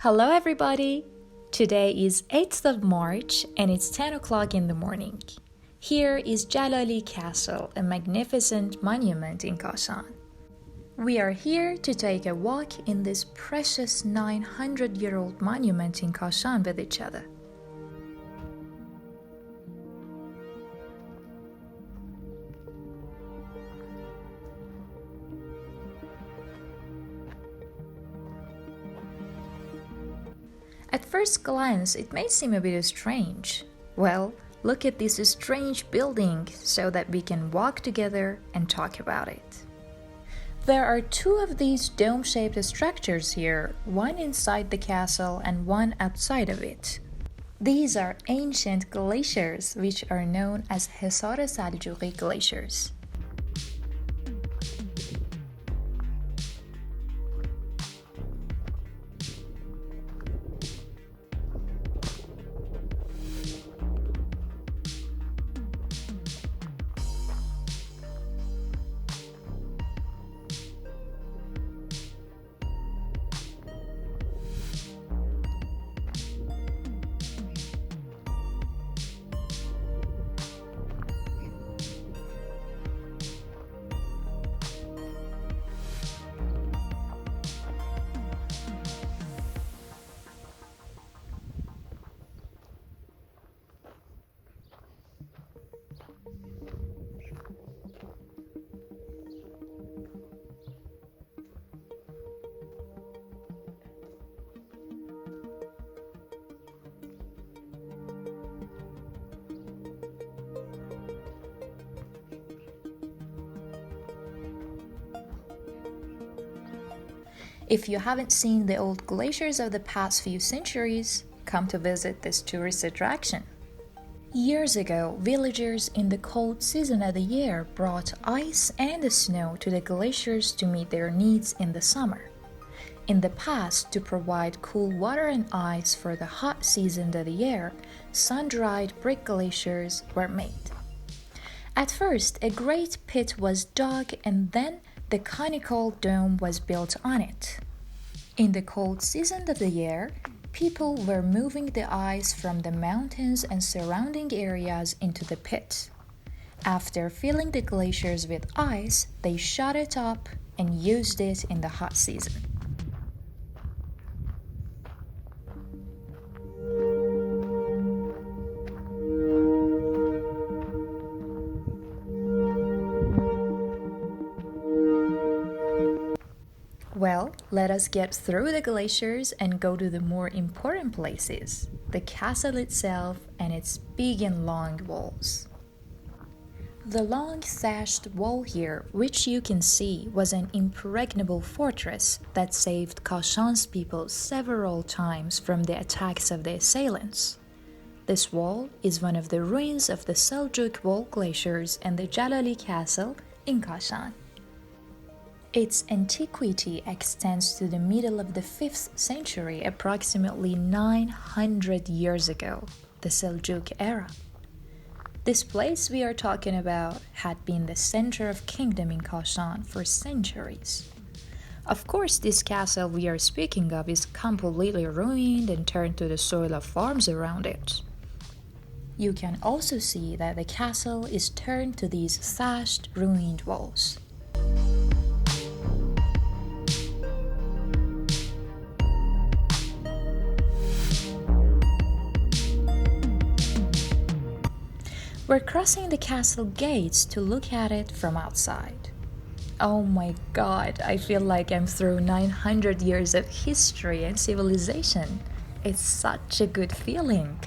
Hello everybody! Today is 8th of March and it's 10 o'clock in the morning. Here is Jalali Castle, a magnificent monument in Kashan. We are here to take a walk in this precious 900-year-old monument in Kashan with each other. At first glance, it may seem a bit strange. Well, look at this strange building so that we can walk together and talk about it. There are two of these dome-shaped structures here, one inside the castle and one outside of it. These are ancient glaciers which are known as Hesar-E-Saljoughi glaciers. If you haven't seen the old glaciers of the past few centuries, come to visit this tourist attraction. Years ago, villagers in the cold season of the year brought ice and snow to the glaciers to meet their needs in the summer. In the past, to provide cool water and ice for the hot season of the year, sun-dried brick glaciers were made. At first, a great pit was dug and then the conical dome was built on it. In the cold season of the year, people were moving the ice from the mountains and surrounding areas into the pit. After filling the glaciers with ice, they shut it up and used it in the hot season. Well, let us get through the glaciers and go to the more important places, the castle itself and its big and long walls. The long thatched wall here, which you can see, was an impregnable fortress that saved Kashan's people several times from the attacks of the assailants. This wall is one of the ruins of the Seljuk wall glaciers and the Jalali castle in Kashan. Its antiquity extends to the middle of the 5th century, approximately 900 years ago, the Seljuk era. This place we are talking about had been the center of kingdom in Kashan for centuries. Of course, this castle we are speaking of is completely ruined and turned to the soil of farms around it. You can also see that the castle is turned to these thatched, ruined walls. We're crossing the castle gates to look at it from outside. Oh my god, I feel like I'm through 900 years of history and civilization. It's such a good feeling.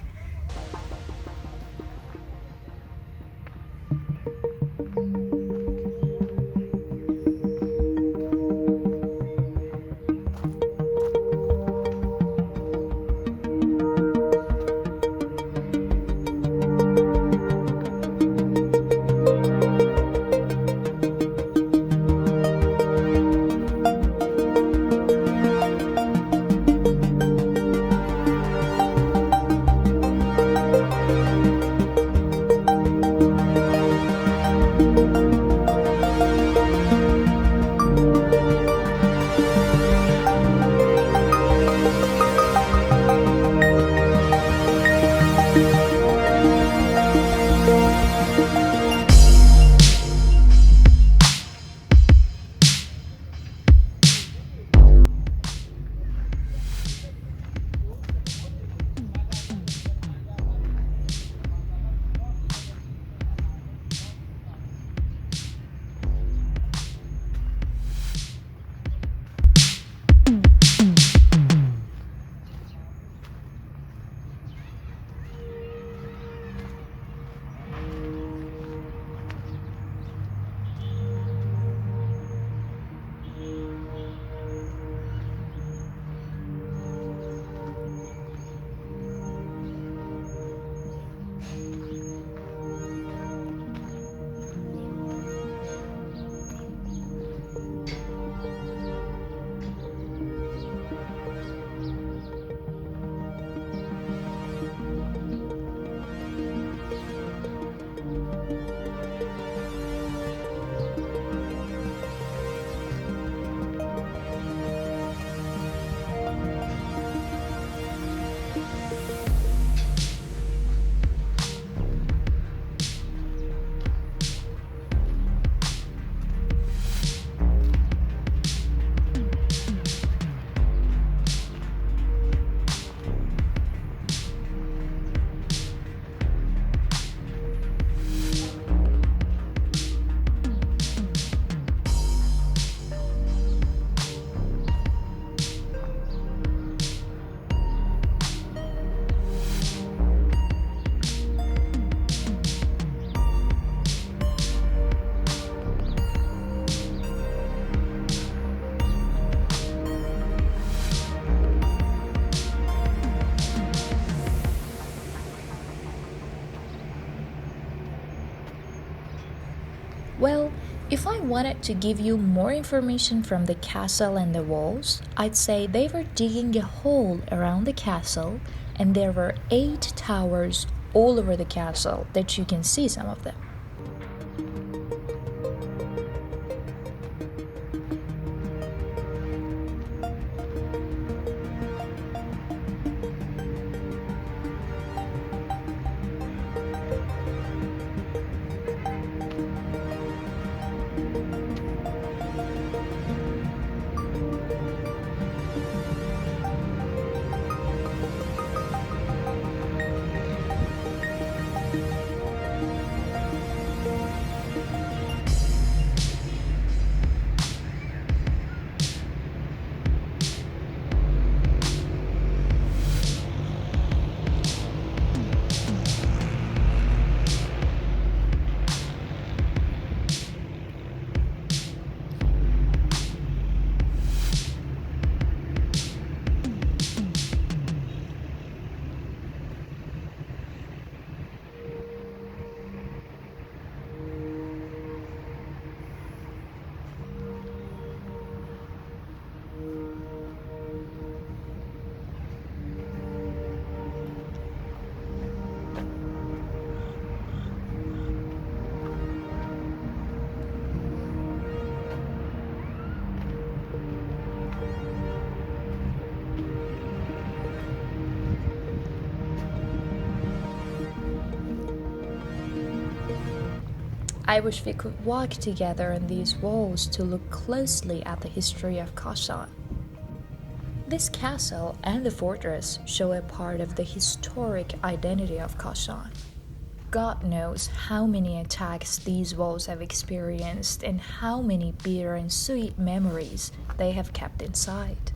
If I wanted to give you more information from the castle and the walls, I'd say they were digging a hole around the castle and there were 8 towers all over the castle that you can see some of them. I wish we could walk together on these walls to look closely at the history of Kashan. This castle and the fortress show a part of the historic identity of Kashan. God knows how many attacks these walls have experienced and how many bitter and sweet memories they have kept inside.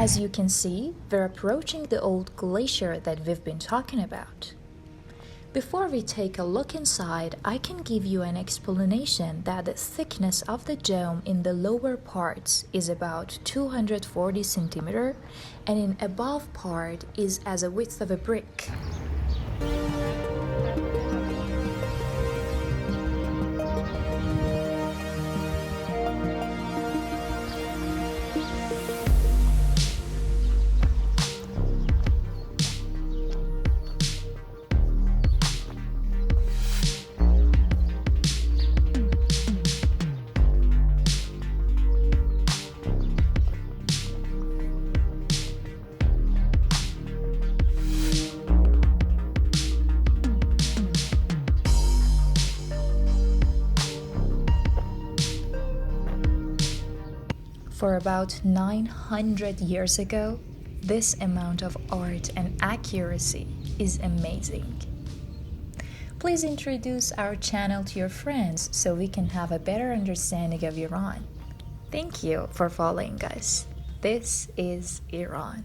As you can see, we're approaching the old glacier that we've been talking about. Before we take a look inside, I can give you an explanation that the thickness of the dome in the lower parts is about 240 centimeter and in above part is as a width of a brick. For about 900 years ago, this amount of art and accuracy is amazing. Please introduce our channel to your friends so we can have a better understanding of Iran. Thank you for following us. This is Iran.